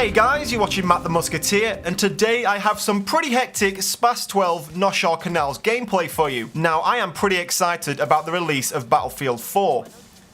Hey guys, you're watching Matt the Musketeer, and today I have some pretty hectic Spas 12 Noshar Canals gameplay for you. Now, I am pretty excited about the release of Battlefield 4.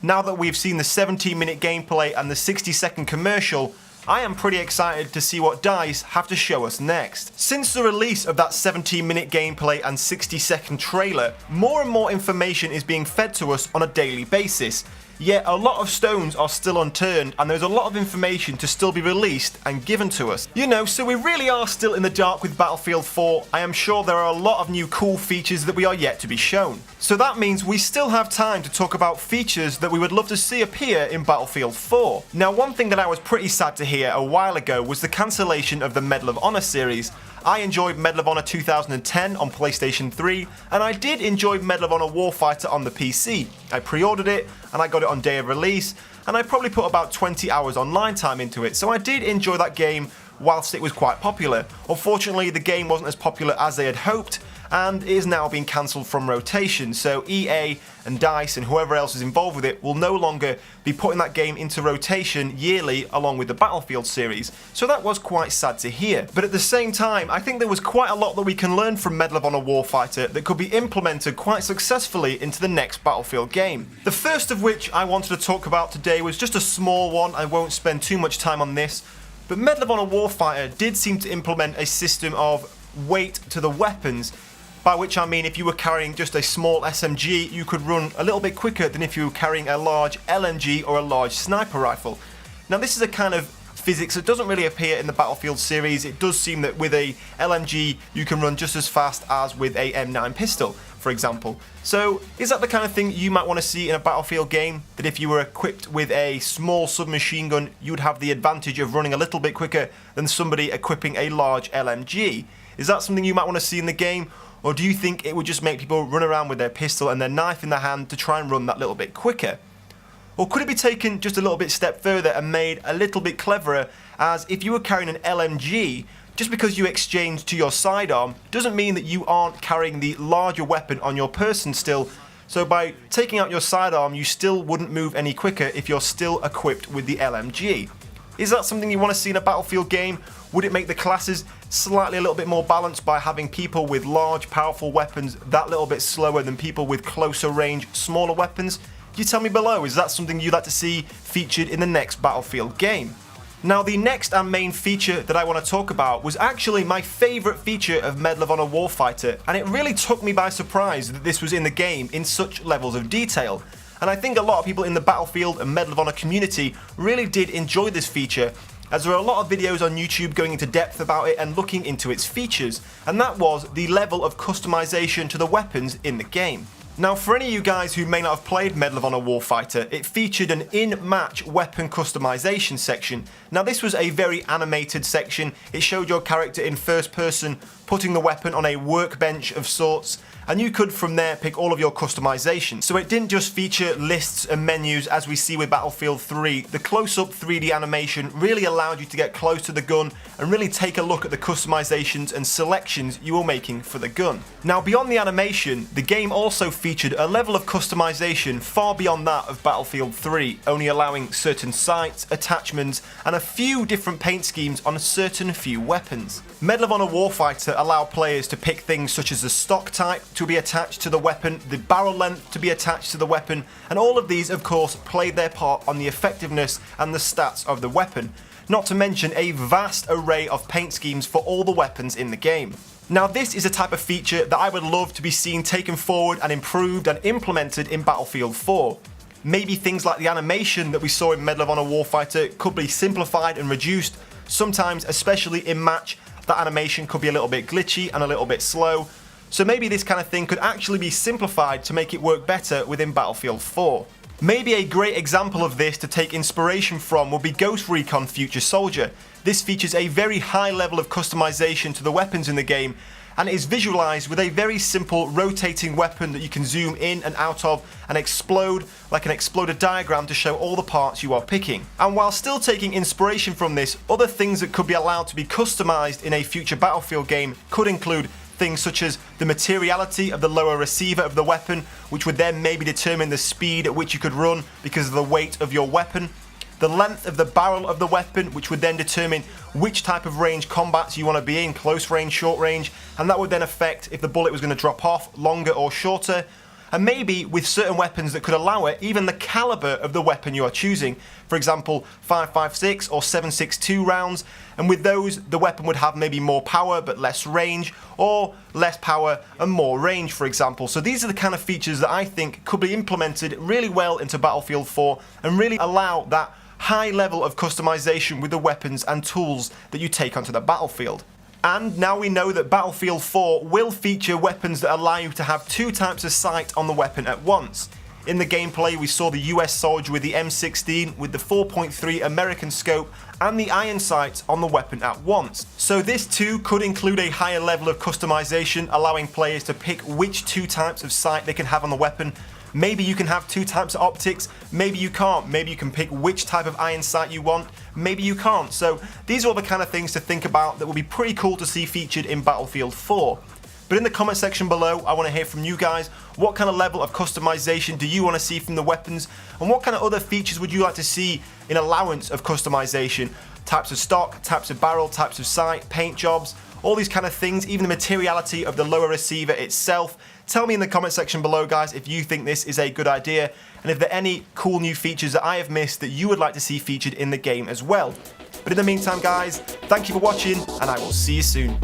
Now that we've seen the 17-minute gameplay and the 60-second commercial, I am pretty excited to see what DICE have to show us next. Since the release of that 17-minute gameplay and 60-second trailer, more and more information is being fed to us on a daily basis. Yet a lot of stones are still unturned and there's a lot of information to still be released and given to us. You know, so we really are still in the dark with Battlefield 4. I am sure there are a lot of new cool features that we are yet to be shown. So that means we still have time to talk about features that we would love to see appear in Battlefield 4. Now, one thing that I was pretty sad to hear a while ago was the cancellation of the Medal of Honor series. I enjoyed Medal of Honor 2010 on PlayStation 3, and I did enjoy Medal of Honor Warfighter on the PC. I pre-ordered it, and I got it on day of release, and I probably put about 20 hours online time into it, so I did enjoy that game whilst it was quite popular. Unfortunately, the game wasn't as popular as they had hoped, and it is now being cancelled from rotation, so EA and DICE and whoever else is involved with it will no longer be putting that game into rotation yearly along with the Battlefield series, so that was quite sad to hear. But at the same time, I think there was quite a lot that we can learn from Medal of Honor Warfighter that could be implemented quite successfully into the next Battlefield game. The first of which I wanted to talk about today was just a small one. I won't spend too much time on this, but Medal of Honor Warfighter did seem to implement a system of weight to the weapons, by which I mean if you were carrying just a small SMG, you could run a little bit quicker than if you were carrying a large LMG or a large sniper rifle. Now, this is a kind of physics that doesn't really appear in the Battlefield series. It does seem that with a LMG you can run just as fast as with a M9 pistol, for example. So is that the kind of thing you might want to see in a Battlefield game? That if you were equipped with a small submachine gun, you would have the advantage of running a little bit quicker than somebody equipping a large LMG? Is that something you might want to see in the game? Or do you think it would just make people run around with their pistol and their knife in their hand to try and run that little bit quicker? Or could it be taken just a little bit step further and made a little bit cleverer, as if you were carrying an LMG, just because you exchange to your sidearm doesn't mean that you aren't carrying the larger weapon on your person still. So by taking out your sidearm, you still wouldn't move any quicker if you're still equipped with the LMG. Is that something you want to see in a Battlefield game? Would it make the classes slightly a little bit more balanced by having people with large, powerful weapons that little bit slower than people with closer range, smaller weapons? You tell me below, is that something you'd like to see featured in the next Battlefield game? Now, the next and main feature that I want to talk about was actually my favourite feature of Medal of Honor Warfighter, and it really took me by surprise that this was in the game in such levels of detail. And I think a lot of people in the Battlefield and Medal of Honor community really did enjoy this feature, as there are a lot of videos on YouTube going into depth about it and looking into its features, and that was the level of customization to the weapons in the game. Now, for any of you guys who may not have played Medal of Honor Warfighter, it featured an in-match weapon customization section. Now, this was a very animated section. It showed your character in first person putting the weapon on a workbench of sorts, and you could from there pick all of your customization. So it didn't just feature lists and menus as we see with Battlefield 3. The close-up 3D animation really allowed you to get close to the gun and really take a look at the customizations and selections you were making for the gun. Now, beyond the animation, the game also featured a level of customization far beyond that of Battlefield 3, only allowing certain sights, attachments, and a few different paint schemes on a certain few weapons. Medal of Honor Warfighter allowed players to pick things such as the stock type to be attached to the weapon, the barrel length to be attached to the weapon, and all of these of course played their part on the effectiveness and the stats of the weapon, not to mention a vast array of paint schemes for all the weapons in the game. Now, this is a type of feature that I would love to be seen taken forward and improved and implemented in Battlefield 4. Maybe things like the animation that we saw in Medal of Honor Warfighter could be simplified and reduced. Sometimes, especially in match, that animation could be a little bit glitchy and a little bit slow. So maybe this kind of thing could actually be simplified to make it work better within Battlefield 4. Maybe a great example of this to take inspiration from would be Ghost Recon Future Soldier. This features a very high level of customization to the weapons in the game, and it is visualized with a very simple rotating weapon that you can zoom in and out of and explode like an exploder diagram to show all the parts you are picking. And while still taking inspiration from this, other things that could be allowed to be customized in a future Battlefield game could include things such as the materiality of the lower receiver of the weapon, which would then maybe determine the speed at which you could run because of the weight of your weapon. the length of the barrel of the weapon, which would then determine which type of range combats you want to be in, close range, short range, and that would then affect if the bullet was going to drop off, longer or shorter. And maybe with certain weapons that could allow it, even the caliber of the weapon you are choosing. For example, 5.56 or 7.62 rounds, and with those the weapon would have maybe more power but less range, or less power and more range, for example. So these are the kind of features that I think could be implemented really well into Battlefield 4 and really allow that high level of customization with the weapons and tools that you take onto the battlefield. And now we know that Battlefield 4 will feature weapons that allow you to have two types of sight on the weapon at once. In the gameplay we saw the US soldier with the M16 with the 4.3 American scope and the iron sights on the weapon at once. So this too could include a higher level of customization, allowing players to pick which two types of sight they can have on the weapon. Maybe you can have two types of optics, maybe you can't. Maybe you can pick which type of iron sight you want, maybe you can't. So these are all the kind of things to think about that would be pretty cool to see featured in Battlefield 4. But in the comment section below, I want to hear from you guys. What kind of level of customization do you want to see from the weapons? And what kind of other features would you like to see in allowance of customization? Types of stock, types of barrel, types of sight, paint jobs, all these kind of things, even the materiality of the lower receiver itself. Tell me in the comment section below, guys, if you think this is a good idea, and if there are any cool new features that I have missed that you would like to see featured in the game as well. But in the meantime, guys, thank you for watching, and I will see you soon.